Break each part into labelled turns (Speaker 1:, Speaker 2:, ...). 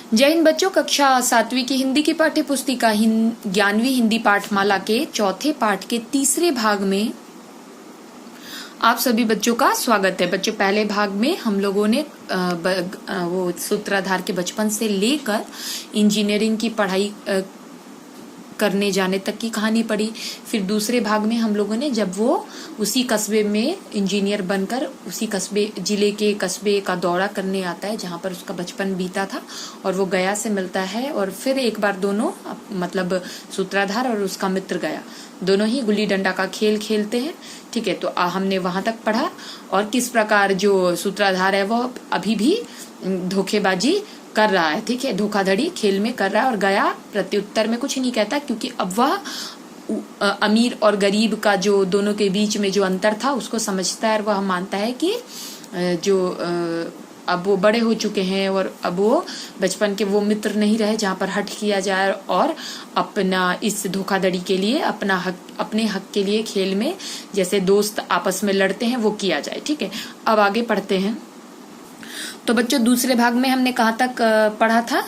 Speaker 1: जय हिंद बच्चों, कक्षा 7वीं की हिंदी की पाठ्य पुस्तिका 11वीं हिंदी पाठमाला के चौथे पाठ के तीसरे भाग में आप सभी बच्चों का स्वागत है। बच्चों, पहले भाग में हम लोगों ने वो सूत्रधार के बचपन से लेकर इंजीनियरिंग की पढ़ाई करने जाने तक की कहानी पढ़ी। फिर दूसरे भाग में हम लोगों ने जब वो उसी कस्बे में इंजीनियर बनकर उसी जिले के कस्बे का दौरा करने आता है जहां पर उसका बचपन बीता था, और वो गया से मिलता है, और फिर एक बार दोनों मतलब सूत्रधार और उसका मित्र गया दोनों ही गुल्ली डंडा का खेल खेलते हैं। ठीक है, तो हमने वहां तक पढ़ा और किस प्रकार जो सूत्रधार है वो अभी भी धोखेबाजी कर रहा है। ठीक है, धोखाधड़ी खेल में कर रहा है, और गया प्रत्युत्तर में कुछ नहीं कहता, क्योंकि अब वह अमीर और गरीब का जो दोनों के बीच में जो अंतर था उसको समझता है, और वह मानता है कि जो अब वो बड़े हो चुके हैं और अब वो बचपन के वो मित्र नहीं रहे जहां पर हट किया जाए और अपना इस धोखाधड़ी के लिए अपने हक के लिए खेल में जैसे दोस्त आपस में लड़ते हैं वो किया जाए। ठीक है, अब आगे पढ़ते हैं। तो बच्चों, दूसरे भाग में हमने कहाँ तक पढ़ा था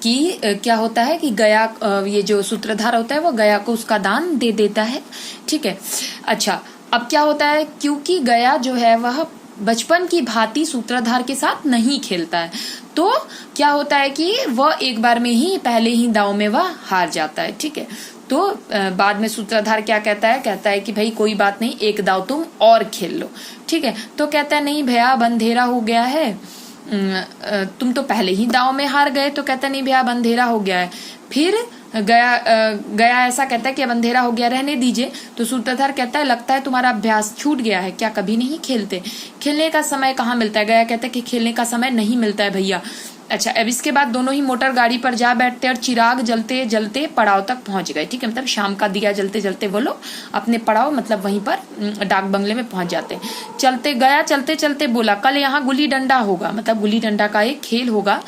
Speaker 1: कि क्या होता है कि गया ये जो सूत्रधार होता है वो गया को उसका दान दे देता है। ठीक है, अच्छा, अब क्या होता है, क्योंकि गया जो है वह बचपन की भांति सूत्रधार के साथ नहीं खेलता है, तो क्या होता है कि वह एक बार में ही पहले ही दांव में वह हार जाता है। ठीक है, तो बाद में सूत्रधार क्या कहता है कि भाई कोई बात नहीं, एक दांव तुम और खेल लो। ठीक है, तो कहता है नहीं भैया, अब अंधेरा हो गया है, तुम तो पहले ही दांव में हार गए। तो कहता नहीं भैया, अब अंधेरा हो गया है। फिर गया ऐसा कहता है कि अब अंधेरा हो गया, रहने दीजिए। तो सूत्रधार कहता है लगता है तुम्हारा अभ्यास छूट गया है, क्या कभी नहीं खेलते? खेलने का समय कहाँ मिलता है? गया कहता है कि खेलने का समय नहीं मिलता है भैया। अच्छा, अब इसके बाद दोनों ही मोटर गाड़ी पर जा बैठते और चिराग जलते जलते पड़ाव तक पहुंच गए। ठीक है, मतलब शाम का दिया जलते जलते वो लोग अपने पड़ाव मतलब वहीं पर डाक बंगले में पहुंच जाते। चलते चलते बोला कल यहाँ गुल्ली डंडा होगा, मतलब गुल्ली डंडा का एक खेल होगा,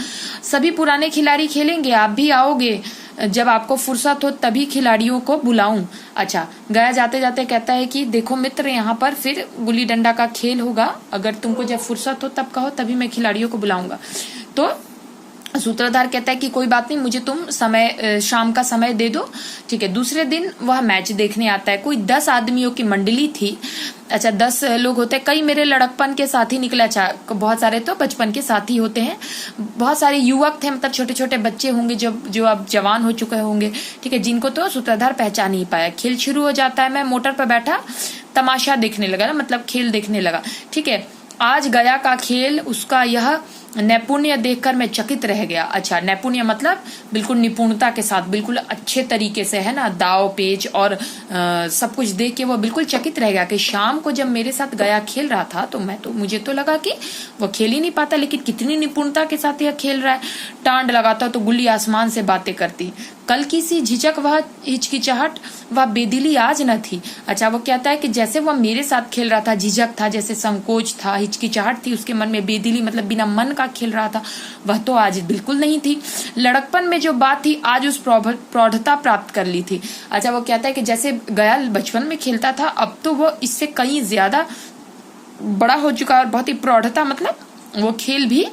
Speaker 1: सभी पुराने खिलाड़ी खेलेंगे, आप भी आओगे, जब आपको फुर्सत हो तभी खिलाड़ियों को बुलाऊं। अच्छा, गया जाते जाते कहता है कि देखो मित्र, यहाँ पर फिर गुल्ली डंडा का खेल होगा, अगर तुमको जब फुर्सत हो तब कहो, तभी मैं खिलाड़ियों को बुलाऊंगा। तो सूत्रधार कहता है कि कोई बात नहीं, मुझे तुम शाम का समय दे दो। ठीक है, दूसरे दिन वह मैच देखने आता है। कोई 10 आदमियों की मंडली थी। अच्छा, 10 लोग होते हैं, कई मेरे लड़कपन के साथी निकले। अच्छा, बहुत सारे तो बचपन के साथी होते हैं, बहुत सारे युवक थे, मतलब छोटे छोटे बच्चे होंगे जो अब जवान हो चुके होंगे। ठीक है, जिनको तो सूत्रधार पहचान नहीं पाया। खेल शुरू हो जाता है, मैं मोटर पर बैठा तमाशा देखने लगा ना, मतलब खेल देखने लगा। ठीक है, आज गया का खेल, उसका यह नैपुण्य देखकर मैं चकित रह गया। अच्छा, नैपुण्य मतलब बिल्कुल निपुणता के साथ, बिल्कुल अच्छे तरीके से, है ना, दाव पेच और सब कुछ देख के वो बिल्कुल चकित रह गया कि शाम को जब मेरे साथ गया खेल रहा था तो मुझे तो लगा कि वो खेल ही नहीं पाता, लेकिन कितनी निपुणता के साथ यह खेल रहा है। टांड लगाता तो गुल्ली आसमान से बातें करती, कल की सी झिझक, वह हिचकिचाहट, वह बेदिली आज न थी। अच्छा, वो कहता है कि जैसे वह मेरे साथ खेल रहा था, झिझक था, जैसे संकोच था, हिचकिचाहट थी उसके मन में, बेदिली मतलब बिना मन का खेल रहा था, वह तो आज बिल्कुल नहीं थी। लड़कपन में जो बात थी आज उस प्रौढ़ता प्राप्त कर ली थी। अच्छा, वो कहता है कि जैसे गया बचपन में खेलता था, अब तो वो इससे कहीं ज्यादा बड़ा हो चुका है, और बहुत ही प्रौढ़ता मतलब वो खेल भी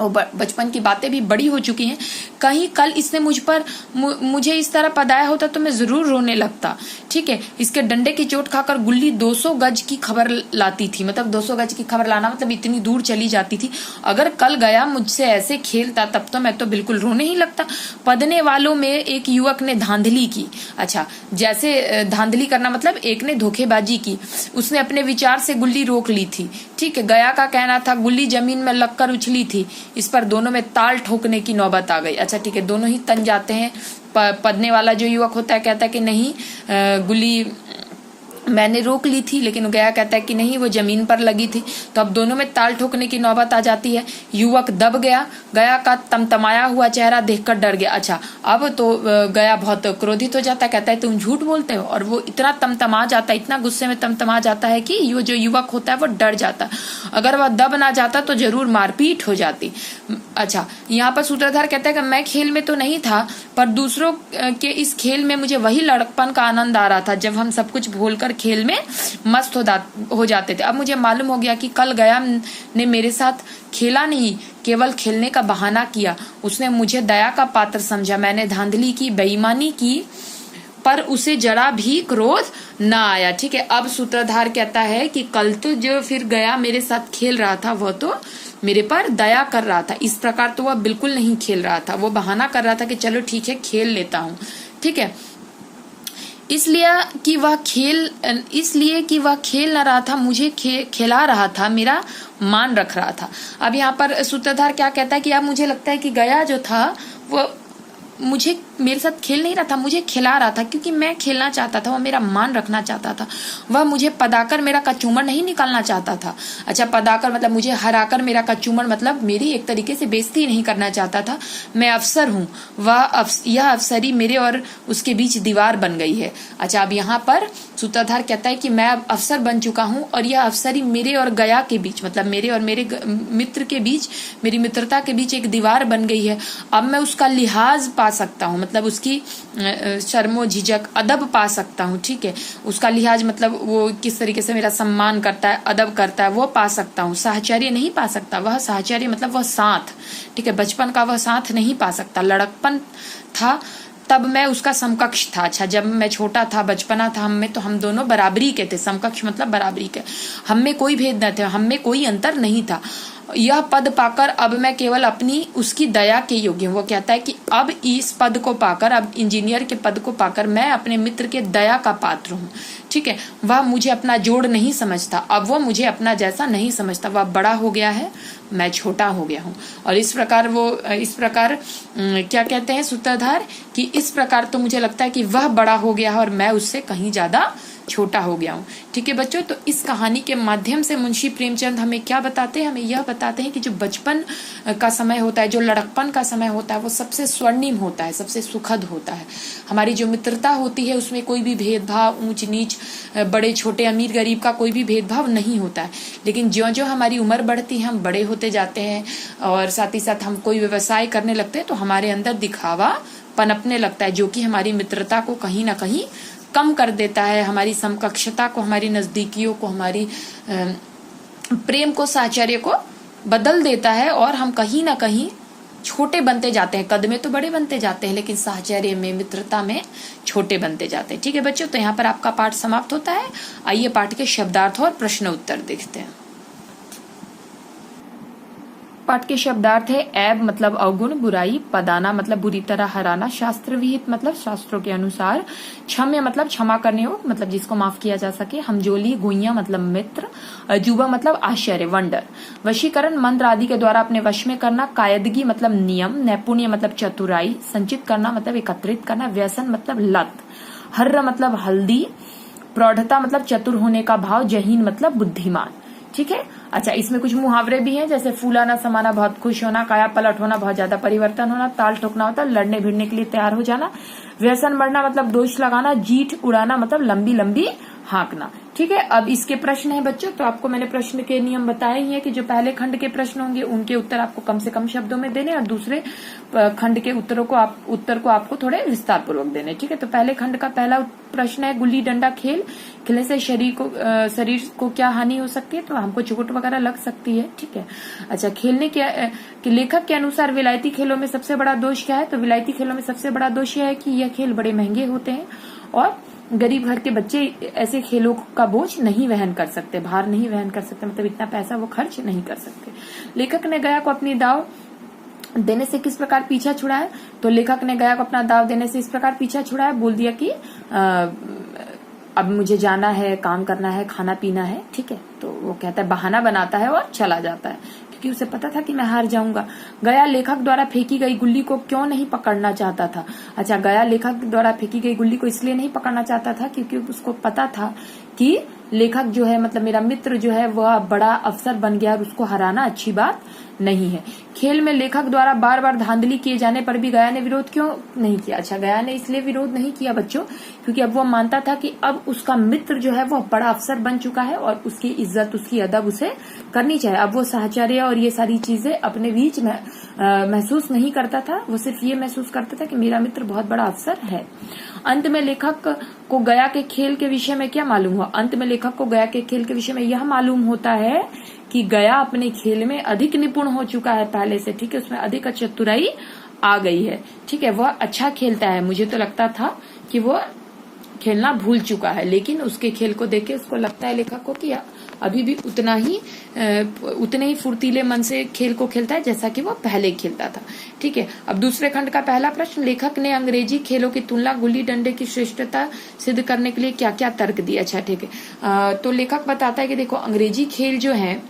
Speaker 1: और बचपन की बातें भी बड़ी हो चुकी हैं। कहीं कल इसने मुझे इस तरह पदाया होता तो मैं जरूर रोने लगता। ठीक है, इसके डंडे की चोट खाकर गुल्ली 200 गज की खबर लाती थी, मतलब 200 गज की खबर लाना मतलब इतनी दूर चली जाती थी। अगर कल गया मुझसे ऐसे खेलता तब तो मैं तो बिल्कुल रोने ही लगता। पदने वालों में एक युवक ने धांधली की। अच्छा, जैसे धांधली करना मतलब एक ने धोखेबाजी की, उसने अपने विचार से गुल्ली रोक ली थी। ठीक है, गया का कहना था गुल्ली जमीन में लगकर उछली थी, इस पर दोनों में ताल ठोकने की नौबत आ गई। अच्छा, ठीक है, दोनों ही तन जाते हैं। पदने वाला जो युवक होता है कहता है कि नहीं, गुल्ली मैंने रोक ली थी, लेकिन गया कहता है कि नहीं, वो जमीन पर लगी थी। तो अब दोनों में ताल ठोकने की नौबत आ जाती है। युवक दब गया, गया का तमतमाया हुआ चेहरा देखकर डर गया। अच्छा, अब तो गया बहुत क्रोधित हो जाता है, कहता है तुम झूठ बोलते हो, और वो इतना तमतमा जाता है, इतना गुस्से में तमतमा जाता है कि ये जो युवक होता है वो डर जाता है। अगर वह दब ना जाता तो जरूर मारपीट हो जाती। अच्छा, यहाँ पर सूत्रधार कहता है कि मैं खेल में तो नहीं था, पर दूसरों के इस खेल में मुझे वही लड़कपन का आनंद आ रहा था जब हम सब कुछ भूलकर खेल में मस्त हो जाते थे। अब मुझे मालूम हो गया कि कल गया ने मेरे साथ खेला नहीं, केवल खेलने का बहाना किया। उसने मुझे दया का पात्र समझा। मैंने धांधली की, बेईमानी की, पर उसे जरा भी क्रोध ना आया। ठीक है, अब सूत्रधार कहता है कि कल तो जो फिर गया मेरे साथ खेल रहा था वह तो मेरे पर दया कर रहा था, इस प्रकार तो वह बिल्कुल नहीं खेल रहा था। वो बहाना कर रहा था कि चलो ठीक है खेल लेता हूँ। ठीक है, इसलिए कि वह खेल ना रहा था, मुझे खिला रहा था, मेरा मान रख रहा था। अब यहाँ पर सूत्रधार क्या कहता है कि अब मुझे लगता है कि गया जो था वो मुझे मेरे साथ खेल नहीं रहा था, मुझे खिला रहा था, क्योंकि मैं खेलना चाहता था, वह मेरा मान रखना चाहता था। वह मुझे पदाकर मेरा कचूमर नहीं निकालना चाहता था। अच्छा, पदाकर मतलब मुझे हराकर मेरा कचूमर मतलब मेरी एक तरीके से बेइज्जती नहीं करना चाहता था। मैं अफसर हूँ, यह अफसरी मेरे और उसके बीच दीवार बन गई है। अच्छा, अब यहाँ पर सूत्रधार कहता है कि मैं अब अफसर बन चुका हूँ और यह अफसरी मेरे और गया के बीच मतलब मेरे और मेरे मित्र के बीच, मेरी मित्रता के बीच एक दीवार बन गई है। अब मैं उसका लिहाज पा सकता हूँ, मतलब उसकी शर्मो झिझक अदब पा सकता हूँ। ठीक है, उसका लिहाज मतलब वो किस तरीके से मेरा सम्मान करता है, अदब करता है, वो पा सकता हूँ। साहचर्य नहीं पा सकता। वह साहचर्य मतलब वह साथ, ठीक है, बचपन का वह साथ नहीं पा सकता। लड़कपन था तब मैं उसका समकक्ष था। अच्छा, जब मैं छोटा था, बचपना था, हम दोनों बराबरी के थे। समकक्ष मतलब बराबरी के, हम में कोई भेद न थे, हम में कोई अंतर नहीं था। यह पद पाकर अब मैं केवल अपनी उसकी दया के योग्य हूँ। वो कहता है कि अब इस पद को पाकर, अब इंजीनियर के पद को पाकर मैं अपने मित्र के दया का पात्र हूँ। ठीक है, वह मुझे अपना जोड़ नहीं समझता, अब वो मुझे अपना जैसा नहीं समझता। वह बड़ा हो गया है, मैं छोटा हो गया हूँ। और इस प्रकार क्या कहते हैं सूत्रधार कि इस प्रकार तो मुझे लगता है कि वह बड़ा हो गया है और मैं उससे कहीं ज्यादा छोटा हो गया हूँ। ठीक है बच्चों, तो इस कहानी के माध्यम से मुंशी प्रेमचंद हमें क्या बताते हैं? हमें यह बताते हैं कि जो बचपन का समय होता है, जो लड़कपन का समय होता है, वो सबसे स्वर्णिम होता है, सबसे सुखद होता है। हमारी जो मित्रता होती है उसमें कोई भी भेदभाव, ऊंच नीच, बड़े छोटे, अमीर गरीब का कोई भी भेदभाव नहीं होता है। लेकिन ज्यों ज्यों हमारी उम्र बढ़ती है, हम बड़े होते जाते हैं और साथ ही साथ हम कोई व्यवसाय करने लगते हैं तो हमारे अंदर दिखावा पनपने लगता है, जो कि हमारी मित्रता को कहीं ना कहीं कम कर देता है, हमारी समकक्षता को, हमारी नजदीकियों को, हमारी प्रेम को, साहचर्य को बदल देता है और हम कहीं ना कहीं छोटे बनते जाते हैं। कद में तो बड़े बनते जाते हैं लेकिन साहचर्य में, मित्रता में छोटे बनते जाते हैं। ठीक है बच्चों, तो यहाँ पर आपका पाठ समाप्त होता है। आइए पाठ के शब्दार्थ और प्रश्न उत्तर देखते हैं। पाठ के शब्दार्थ है ऐब मतलब अवगुण, बुराई, पदाना मतलब बुरी तरह हराना, शास्त्र विहित मतलब शास्त्रों के अनुसार, क्षम्य मतलब क्षमा करने योग्य मतलब जिसको माफ किया जा सके, हमजोली, गुइया मतलब मित्र, अजूबा मतलब आश्चर्य, वंडर, वशीकरण मंत्र आदि के द्वारा अपने वश में करना, कायदगी मतलब नियम, नैपुण्य मतलब चतुराई, संचित करना मतलब एकत्रित करना, व्यसन मतलब लत, हर्र मतलब हल्दी, प्रौढ़ता मतलब चतुर होने का भाव, जहीन मतलब बुद्धिमान। ठीक है, अच्छा इसमें कुछ मुहावरे भी हैं, जैसे फूलाना समाना बहुत खुश होना, काया पलट होना बहुत ज्यादा परिवर्तन होना, ताल ठोकना होता है लड़ने भिड़ने के लिए तैयार हो जाना, व्यसन बढ़ना मतलब दोष लगाना, जीठ उड़ाना मतलब लंबी लंबी हाँकना। ठीक है, अब इसके प्रश्न है बच्चों, तो आपको मैंने प्रश्न के नियम बताए ही है कि जो पहले खंड के प्रश्न होंगे उनके उत्तर आपको कम से कम शब्दों में देने और दूसरे खंड के उत्तर को आपको थोड़े विस्तार पूर्वक देने। ठीक है, तो पहले खंड का पहला प्रश्न है गुल्ली डंडा खेलने से शरीर को क्या हानि हो सकती है? तो हमको चोट वगैरह लग सकती है। ठीक है, अच्छा खेलने के लेखक के अनुसार विलायती खेलों में सबसे बड़ा दोष क्या है? तो विलायती खेलों में सबसे बड़ा दोष यह है कि यह खेल बड़े महंगे होते हैं और गरीब घर के बच्चे ऐसे खेलों का बोझ नहीं वहन कर सकते, भार नहीं वहन कर सकते, मतलब इतना पैसा वो खर्च नहीं कर सकते। लेखक ने गया को अपनी दाव देने से किस प्रकार पीछा छुड़ाया? तो लेखक ने गया को अपना दाव देने से इस प्रकार पीछा छुड़ाया, बोल दिया कि अब मुझे जाना है, काम करना है, खाना पीना है। ठीक है, तो वो कहता है, बहाना बनाता है और चला जाता है क्योंकि उसे पता था कि मैं हार जाऊंगा। गया लेखक द्वारा फेंकी गई गुल्ली को क्यों नहीं पकड़ना चाहता था? अच्छा, गया लेखक द्वारा फेंकी गई गुल्ली को इसलिए नहीं पकड़ना चाहता था क्योंकि उसको पता था कि लेखक जो है मतलब मेरा मित्र जो है वह बड़ा अफसर बन गया और उसको हराना अच्छी बात नहीं है। खेल में लेखक द्वारा बार बार धांधली किए जाने पर भी गया ने विरोध क्यों नहीं किया? अच्छा, गया ने इसलिए विरोध नहीं किया बच्चों क्योंकि अब वो मानता था कि अब उसका मित्र जो है वह बड़ा अफसर बन चुका है और उसकी इज्जत, उसकी अदब उसे करनी चाहिए। अब वो साहचर्य और ये सारी चीजें अपने बीच में महसूस नहीं करता था, वो सिर्फ ये महसूस करता था कि मेरा मित्र बहुत बड़ा अफसर है। अंत में लेखक को गया के खेल के विषय में क्या मालूम हुआ? अंत में लेखक को गया के खेल के विषय में यह मालूम होता है कि गया अपने खेल में अधिक निपुण हो चुका है पहले से, ठीक है, उसमें अधिक चतुराई आ गई है, ठीक है, वह अच्छा खेलता है। मुझे तो लगता था कि वो खेलना भूल चुका है, लेकिन उसके खेल को देख के उसको लगता है लेखक को कि अभी भी उतने ही फुर्तीले मन से खेल को खेलता है जैसा कि वो पहले खेलता था, ठीक है। अब दूसरे खंड का पहला प्रश्न, लेखक ने अंग्रेजी खेलों की तुलना गुल्ली डंडे की श्रेष्ठता सिद्ध करने के लिए क्या क्या तर्क दिया। अच्छा ठीक है, तो लेखक बताता है कि देखो अंग्रेजी खेल जो है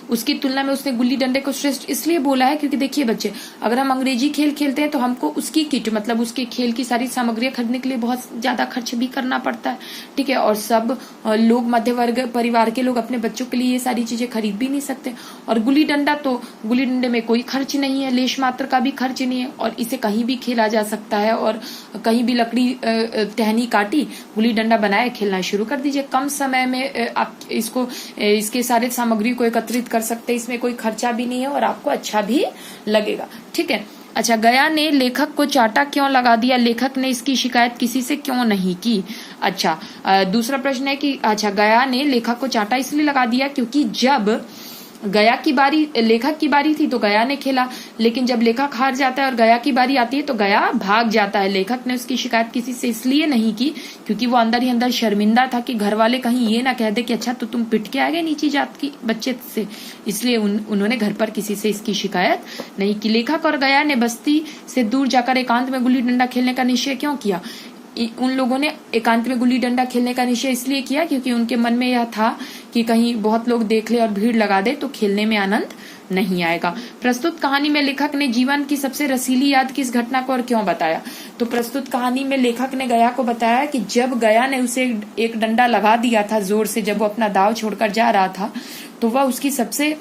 Speaker 1: उसकी तुलना में उसने गुल्ली डंडे को श्रेष्ठ इसलिए बोला है क्योंकि देखिए बच्चे, अगर हम अंग्रेजी खेल खेलते हैं तो हमको उसकी किट मतलब उसके खेल की सारी सामग्रियां खरीदने के लिए बहुत ज्यादा खर्च भी करना पड़ता है, ठीक है। और सब लोग मध्य वर्ग परिवार के लोग अपने बच्चों के लिए ये सारी चीजें खरीद भी नहीं सकते। और गुल्ली डंडे में कोई खर्च नहीं है, लेश मात्र का भी खर्च नहीं है, और इसे कहीं भी खेला जा सकता है। और कहीं भी लकड़ी टहनी काटी, गुल्ली डंडा बनाए, खेलना शुरू कर दीजिए। कम समय में आप इसके सारे सामग्री को एकत्रित कर सकते हैं, इसमें कोई खर्चा भी नहीं है और आपको अच्छा भी लगेगा, ठीक है। अच्छा, गया ने लेखक को चाटा क्यों लगा दिया, लेखक ने इसकी शिकायत किसी से क्यों नहीं की। अच्छा, दूसरा प्रश्न है कि अच्छा गया ने लेखक को चाटा इसलिए लगा दिया क्योंकि जब लेखक की बारी थी तो गया ने खेला, लेकिन जब लेखक हार जाता है और गया की बारी आती है तो गया भाग जाता है। लेखक ने उसकी शिकायत किसी से इसलिए नहीं की क्योंकि वो अंदर ही अंदर शर्मिंदा था कि घर वाले कहीं ये ना कह दे कि अच्छा तो तुम पिट के आ गए नीची जात की बच्चे से, इसलिए उन्होंने घर पर किसी से इसकी शिकायत नहीं की। लेखक और गया ने बस्ती से दूर जाकर एकांत में गुल्ली डंडा खेलने का निश्चय क्यों किया। उन लोगों ने एकांत में गुल्ली डंडा खेलने का निश्चय इसलिए किया क्योंकि उनके मन में यह था कि कहीं बहुत लोग देख ले और भीड़ लगा दे तो खेलने में आनंद नहीं आएगा। प्रस्तुत कहानी में लेखक ने जीवन की सबसे रसीली याद किस घटना को और क्यों बताया। तो प्रस्तुत कहानी में लेखक ने गया को बताया कि जब गया ने उसे एक डंडा लगा दिया था जोर से, जब वो अपना दाव छोड़कर जा रहा था, तो वह उसकी सबसे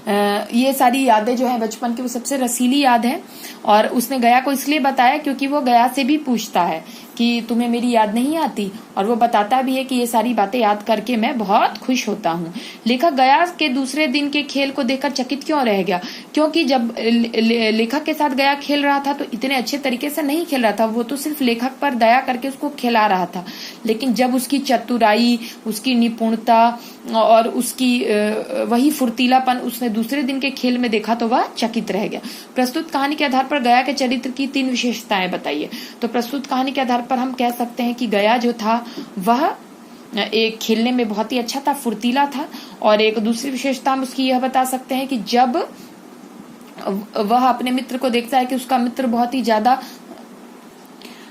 Speaker 1: ये सारी यादें जो है बचपन की वो सबसे रसीली याद है। और उसने गया को इसलिए बताया क्योंकि वो गया से भी पूछता है कि तुम्हें मेरी याद नहीं आती, और वो बताता भी है कि ये सारी बातें याद करके मैं बहुत खुश होता हूँ। लेखक गया के दूसरे दिन के खेल को देखकर चकित क्यों रह गया, क्योंकि जब लेखक के साथ गया खेल रहा था तो इतने अच्छे तरीके से नहीं खेल रहा था, वो तो सिर्फ लेखक पर दया करके उसको खिला रहा था। लेकिन जब उसकी चतुराई, उसकी निपुणता और उसकी वही फुर्तीलापन उसने दूसरे दिन के खेल में देखा तो वह चकित रह गया। प्रस्तुत कहानी के आधार पर गया के चरित्र की 3 विशेषताएं बताइए। तो प्रस्तुत कहानी के आधार पर हम कह सकते हैं कि गया जो था वह एक खेलने में बहुत ही अच्छा था, फुर्तीला था। और एक दूसरी विशेषता हम उसकी यह बता सकते हैं कि जब वह अपने मित्र को देखता है कि उसका मित्र बहुत ही ज्यादा,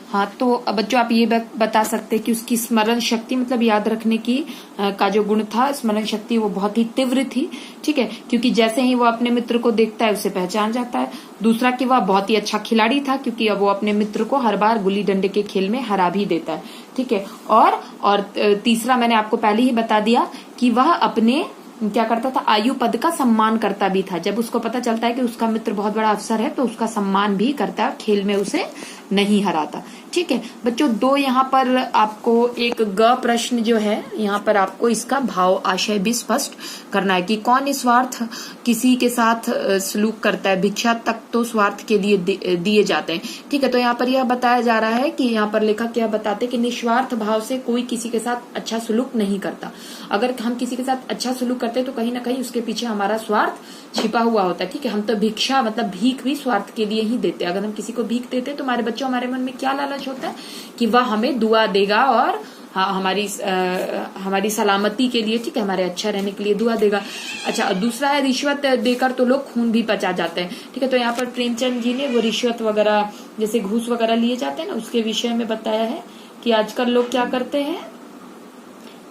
Speaker 1: हाँ, तो बच्चों आप ये बता सकते हैं कि उसकी स्मरण शक्ति मतलब याद रखने की का जो गुण था, स्मरण शक्ति, वो बहुत ही तीव्र थी, ठीक है, क्योंकि जैसे ही वो अपने मित्र को देखता है उसे पहचान जाता है। दूसरा कि वह बहुत ही अच्छा खिलाड़ी था क्योंकि अब वो अपने मित्र को हर बार गुल्ली डंडे के खेल में हरा भी देता है, ठीक है। और तीसरा मैंने आपको पहले ही बता दिया कि वह अपने क्या करता था, आयु पद का सम्मान करता भी था। जब उसको पता चलता है कि उसका मित्र बहुत बड़ा अफसर है तो उसका सम्मान भी करता है, खेल में उसे नहीं हराता, ठीक है। बच्चों 2 यहाँ पर आपको एक ग प्रश्न जो है यहाँ पर आपको इसका भाव आशय भी स्पष्ट करना है कि कौन निस्वार्थ किसी के साथ सलूक करता है, भिक्षा तक तो स्वार्थ के लिए दिए जाते हैं, ठीक है। तो यहाँ पर यह बताया जा रहा है कि यहाँ पर लेखक क्या बताते हैं कि निस्वार्थ भाव से कोई किसी के साथ अच्छा सलूक नहीं करता। अगर हम किसी के साथ अच्छा सलूक करते हैं तो कहीं ना कहीं उसके पीछे हमारा स्वार्थ छिपा हुआ होता है, ठीक है। हम तो भिक्षा मतलब भीख भी स्वार्थ के लिए ही देते हैं। अगर हम किसी को भीख देते हैं तो हमारे बच्चों, हमारे मन में क्या लालच होता है कि वह हमें दुआ देगा और हमारी सलामती के लिए, ठीक है, हमारे अच्छा रहने के लिए दुआ देगा। अच्छा, दूसरा है रिश्वत देकर तो लोग खून भी पचा जाते हैं, ठीक है। तो यहाँ पर प्रेमचंद जी ने वो रिश्वत वगैरह जैसे घूस वगैरह लिए जाते हैं ना, उसके विषय में बताया है कि आजकल लोग क्या करते हैं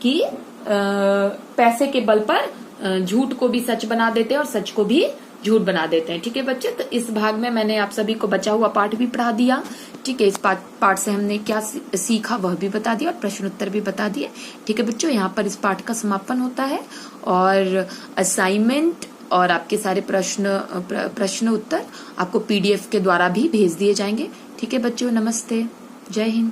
Speaker 1: कि पैसे के बल पर झूठ को भी सच बना देते हैं और सच को भी झूठ बना देते हैं, ठीक है बच्चे। तो इस भाग में मैंने आप सभी को बचा हुआ पाठ भी पढ़ा दिया, ठीक है। इस पाठ से हमने क्या सीखा वह भी बता दिया और प्रश्न उत्तर भी बता दिए, ठीक है बच्चों। यहाँ पर इस पाठ का समापन होता है और असाइनमेंट और आपके सारे प्रश्न उत्तर आपको PDF के द्वारा भी भेज दिए जाएंगे, ठीक है बच्चों। नमस्ते, जय हिंद।